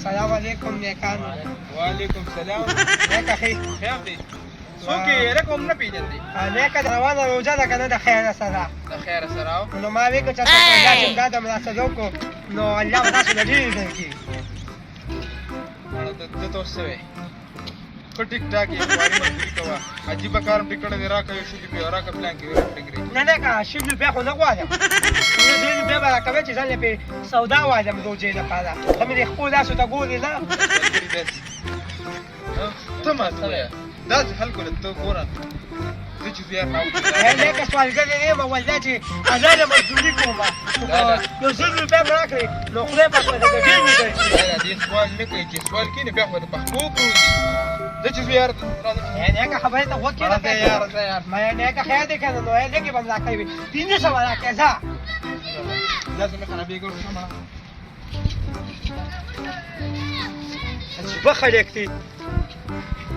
السلام علیکم نیکانو. وعلیکم سلام. نیک اخی خیر دی. څوک یې لکه هم نه پېژندې؟ نیکه د روانه روژه ده که نه د خیره سره. د خیره سره نو ما وی که چېرته الله چې دا د مناسبه وکړو نو الله به تاسو له ډېرې درکړي. ته ته اوس څه وایې؟ ښه ټیک ټاک یې واري مزدوري کوه. عجیبه کار هم پرې کړی دی. راکه یو 100 روپۍ راکه پلان کې ورکړې. نه نیکه 100 روپۍ خو نه غواړم. 2 روپۍ به راکوې چې ځان یې پرې سودا واخلم روژې لپاره. ته مې د خپلو داسو ته ګورې نه. ته ماته ووایه داسې خلکو له ته ګوره زه چې زیار نیکه سوالګر یې یم والله چې ازاده مزدوري کوم. یو 100 روپۍ مې راکړې نو خدای پاک به درته ډېر مې درکړي. دې سوال نه کوي چې سوال کوي نو بیا خو د پښتو پروت دي. زه چې زیار نیکه خبرې ته غوږ کېږده. ما نیکه خیر دی که نه نو لږې به م راکوي 500 راکړې ځه. داسې مې خرابېږي ورشمه. عجیبه خلک دي.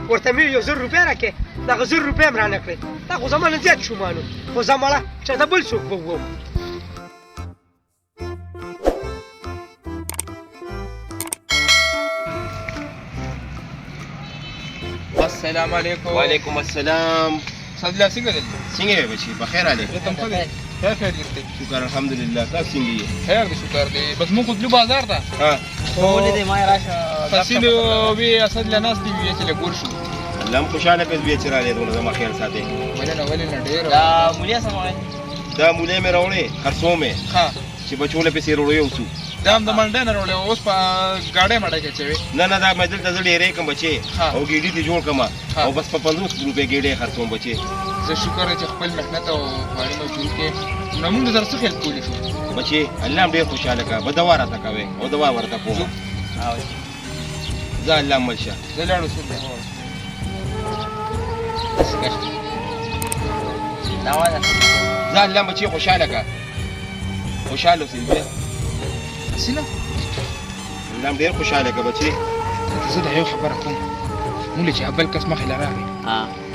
ورته مې یو 100 روپۍ راکړې دغه 100 روپۍ م رانه کړې. دا خو زما نه زیات شومانو خو زه مړه چېرته بل څوک به وم. السلام علیکم. وعلیکم السلام. سادلا څنګه دی؟ څنګه یې بچي بخیر علي؟ زه تم ښه دی. خیر ګرځې. شکر الحمدلله. تاسو څنګه یې؟ خیر دی شکر دی. بس موږ خو تلو بازار ته. ها ولې دې ما راشه فصیل وی اسد له ناس دی وی چې له ګور شو. الله هم خوشاله کړ بیا چې راغلی دونه زما خیر ساتي. ولې نه ډېر. دا مولیا سموي. دا مولې مې راوړې خرڅو مې ها چې بچو له پسې وروړې اوسو. دا هم د منډه نه راوړې اوس په ګاډۍ مړه کې چوي. نه دا مې دلته زه ډېرې کوم بچي او ګېډې دې جوړ کړم او بس په 50 روپۍ ګېډې خرڅوم بچي. زه شکر چې خپل محنت او خواري مزدوري کې نو موږ سره څه خیال کولی شو بچي. الله هم ډېر خوشاله کړه به دوا راته کوې او دوا ورته کوم. زه الله مل شه. زه لاړو څه زه الله بچي خوشاله کړه خوشاله اوسې بیا. حسینه الله هم ډېر خوشاله کړه بچي. زه دا یو خبره کوم مونږ چې بل کس مخې له راغی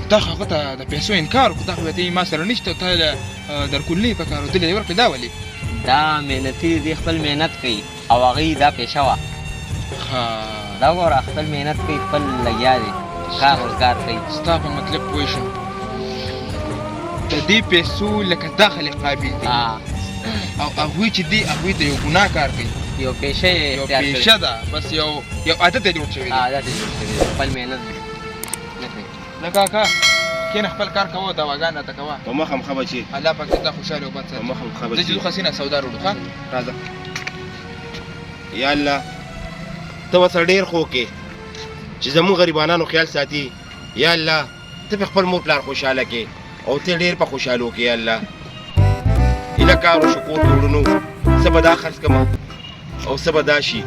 دا هغه ته د پیسو انکار وکړو. دا خو بیا ما سره نشته ته درکول نه پکار ودلې دې ورکړې دا ولې؟ دا مهنتي دی خپل مهنت کوي او هغې دا پیشه وه. دا ګوره خپل مهنت کوي خپل لګیا دی کار روزګار کوي. ستا په مطلب پوه شم د دې پیسو لکه دا خلک قابل دي او هغوی چې دي هغوی ته یو ګناه کار کوي. یو پیشه یو پیشه ده بس یو عادت یې جوړ شوی دی. عادت یې جوړ شوی دی خپل مهنت نه کوي. نه کاکا کښېنه خپل کار کوه دواګان راته کوه. په مخه مخه بچي. الله پاک دې تا خوشحاله او بد ساتي. په مخه مخه زه چې بچي. ځو حسینه سودا وروړو ښه راځه. یا الله ته ورسره ډېر خو کې چې زموږ غریبانانو خیال ساتي. یا الله ته په خپل مور پلار خوشحاله کې او ته ډېر په خوشحالو کې. یا الله هیله کار وشو کور ته وړو څه به دا خرڅ کړم او څه به دا شي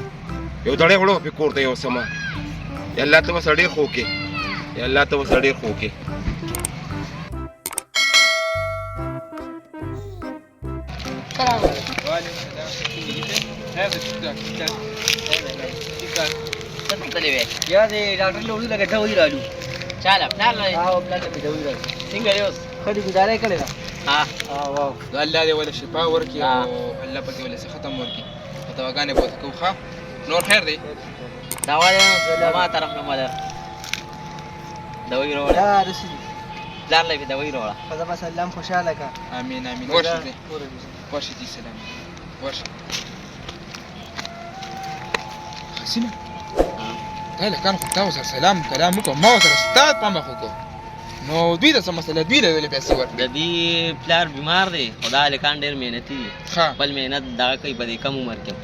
یو دړی وړو پې کور ته یو سمه. یا الله ته ورسره ډېر خو کې. یا الله ته ورسره ډېر خو کې. یا دې ډاکټر له وړو لکه ډوي راډو چاله پلار لري پلار له ډوي راډو څنګه دی اوس ښه دې ګزاره کړې ده. واو الله دې ولا شفا ورکړي او الله پاک ولا څه ختم ورکړي. په دواګانې بوته کوو ښه نور خیر دی. دوا دی زما طرف نه مدر دوی راوړه. رسېدي پلار له دوی راوړه. خو زما سلام خوشحاله کړه. امین امین. ورشه دی ورشه دی سلام ورشه. حسینه دا لکان خو تا ورسره سلام کلام وکړو ما ورسره ستا په مخ وکړو نو دوی ته څه مسله دوی له ویلې پیسې ورکړې. د دې پلار بیمار دی خو دا هلکان ډېر محنتي دي خپل محنت دغه کوي په دې کم عمر کې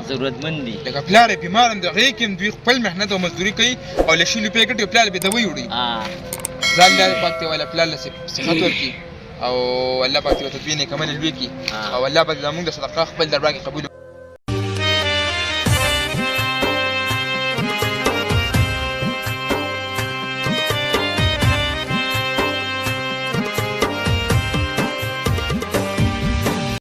ضرورتمند دي. لکه پلار یې بیمار هم د هغې کې هم دوی خپل محنت او مزدوري کوي او له 100 روپۍ ګټي او پلار به دوی وړي. زه الله پاک ته والا پلار له صحت ورکړي او الله پاک ته تدوین یې کمل لوی کړي او الله پاک زموږ د صدقه خپل دربار کې قبول